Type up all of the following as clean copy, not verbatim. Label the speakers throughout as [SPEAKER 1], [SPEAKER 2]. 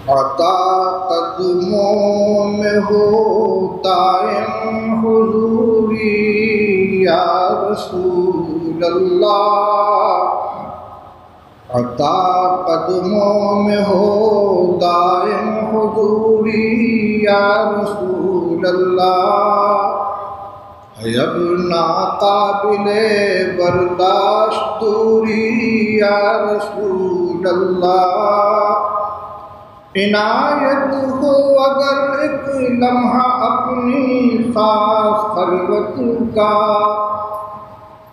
[SPEAKER 1] عطا قدموں میں ہوتا حضوری یا رسول اللہ، عطا قدموں میں ہو دائم حضوری یا رسول اللہ، ہے اب ناقابل برداشت دوری یا رسول اللہ، عنایت ہو اگر ایک لمحہ اپنی خاص خلوت کا،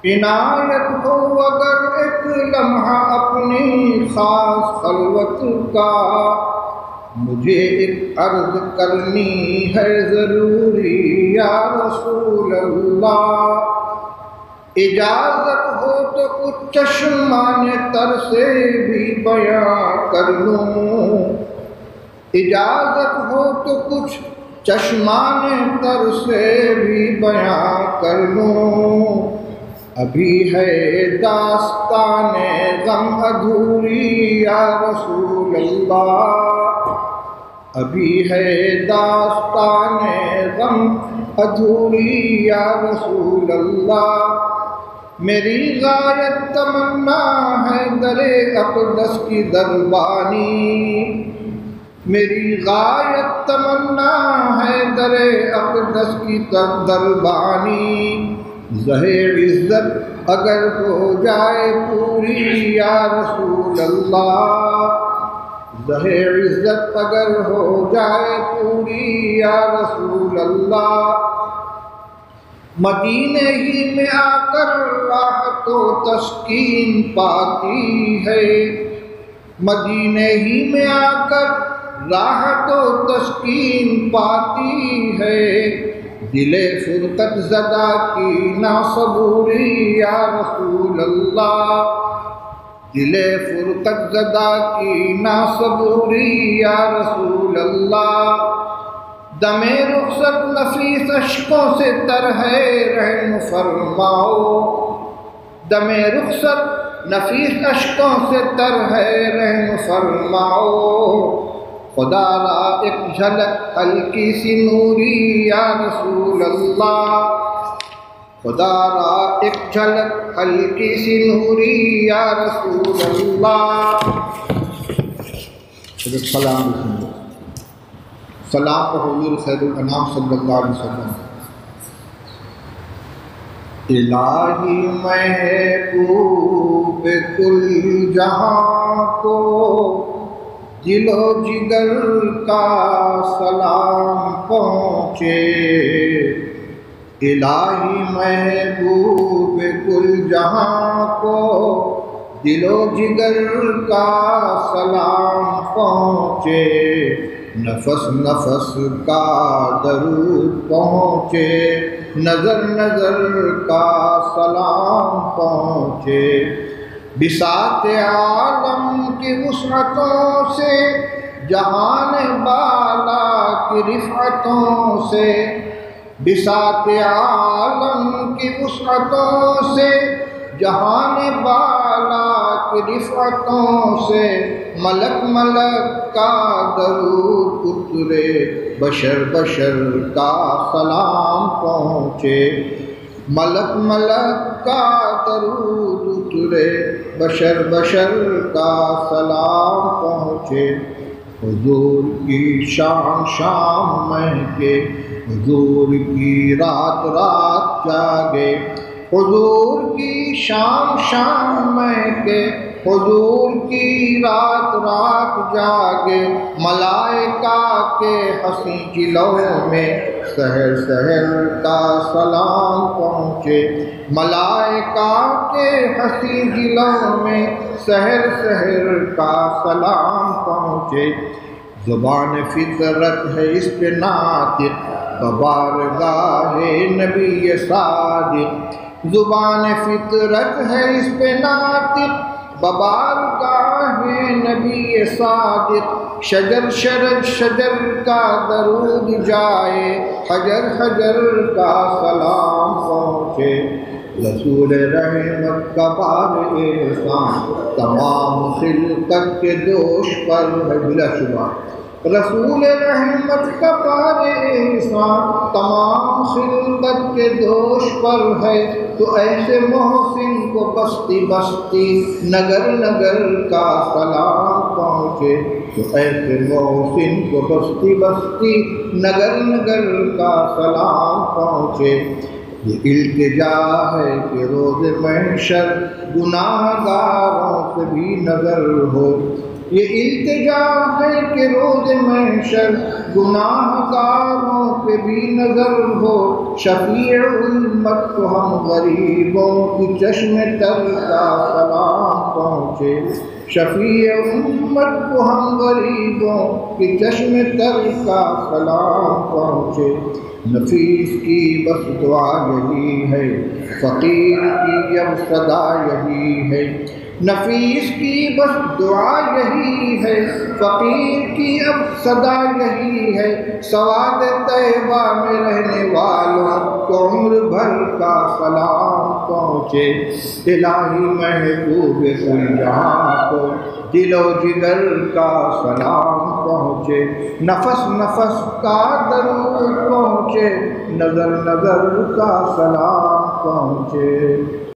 [SPEAKER 1] عنایت ہو اگر ایک لمحہ اپنی خاص خلوت کا، مجھے ایک عرض کرنی ہے ضروری یا رسول اللہ، اجازت ہو تو کچھ چشمان تر سے بھی بیان کر لوں، اجازت ہو تو کچھ چشمان تر سے بھی بیان کر لوں، ابھی ہے داستان غم ادھوری یا رسول اللہ، ابھی ہے داستان غم ادھوری یا رسول اللہ، میری غایت تمنا ہے در اقدس کی دربانی، میری غایت تمنا ہے در اقدس کی دربانی، ظاہر عزت اگر ہو جائے پوری یا رسول اللہ، ظاہر عزت اگر ہو جائے پوری یا رسول اللہ، مدینے ہی میں آ کر راحت و تسکین پاتی ہے، مدینے ہی میں آ کر راحت و تسکین پاتی ہے، دل فرقت زدہ کی ناصبوری یا رسول اللہ، دل فرقت زدہ کی ناصبوری یا رسول اللہ، دم رخصت نفیس اشکوں سے تر ہے رحم فرماؤ، دم رخصت نفیس اشکوں سے تر ہے رحم فرماؤ، خدا را ایک جھلک ہلکی سی نوری یا رسول اللہ، خدا را ایک جھلک ہلکی سی نوری یا رسول اللہ، سلام سلام کو حضور خیر الانام صلی اللہ علیہ وسلم، الہی محبوب کل جہاں کو دل و جگر کا سلام پہنچے، الہی محبوب کل جہاں کو دل و جگر کا سلام پہنچے، نفس نفس کا درود پہنچے، نظر نظر کا سلام پہنچے، بساط عالم کی وسعتوں سے، جہان بالا کی رفعتوں سے، بساط عالم کی وسعتوں سے، جہان بالا کی رفعتوں سے، ملک ملک کا درود اترے، بشر بشر کا سلام پہنچے، ملک ملک کا درود اترے، بشر بشر کا سلام پہنچے، حضور کی شام شام مہکے، حضور کی رات رات جاگے، حضور کی شام شام مہکے، حضور کی رات رات جاگے، ملائکہ کے حسین جلووں میں سحر سحر کا سلام پہنچے، ملائکہ کے حسین جلووں میں سحر سحر کا سلام پہنچے، زبان فطرت ہے اس پہ ناطق ببارگاہ نبی صادق، زبان فطرت ہے اس پہ ناطق ببارگاہ نبی صادق، شجر شجر شجر کا درود جائے، حجر حجر کا سلام پہنچے، رسول رحمت کا بار احسان تمام خلقت کے دوش پر ہے بلا شبہ، رسول رحمت کا پار احسان تمام خلقت کے دوش پر ہے، تو ایسے محسن کو بستی بستی نگر نگر کا سلام پہنچے، تو ایسے محسن کو بستی بستی نگر نگر کا سلام پہنچے۔ یہ التجا ہے کہ روز محشر گناہ گاروں سے بھی نظر ہو، یہ التجا ہے کہ روز محشر گناہ گاروں پہ بھی نظر ہو۔ شفیع امت کو ہم غریبوں کی چشم تر کا سلام پہنچے، شفیع امت کو ہم غریبوں کی چشم تر کا سلام پہنچے۔ نفیس کی بس دعا یہی ہے، فقیر کی اب صدا یہی ہے، نفیس کی بس دعا یہی ہے، فقیر کی اب صدا یہی ہے۔ سواد طیبہ میں رہنے والوں کو عمر بھر کا سلام پہنچے، الہی محبوب کل جہاں کو دل و جگر کا سلام پہنچے، نفس نفس کا درود پہنچے، نظر نظر کا سلام پہنچے۔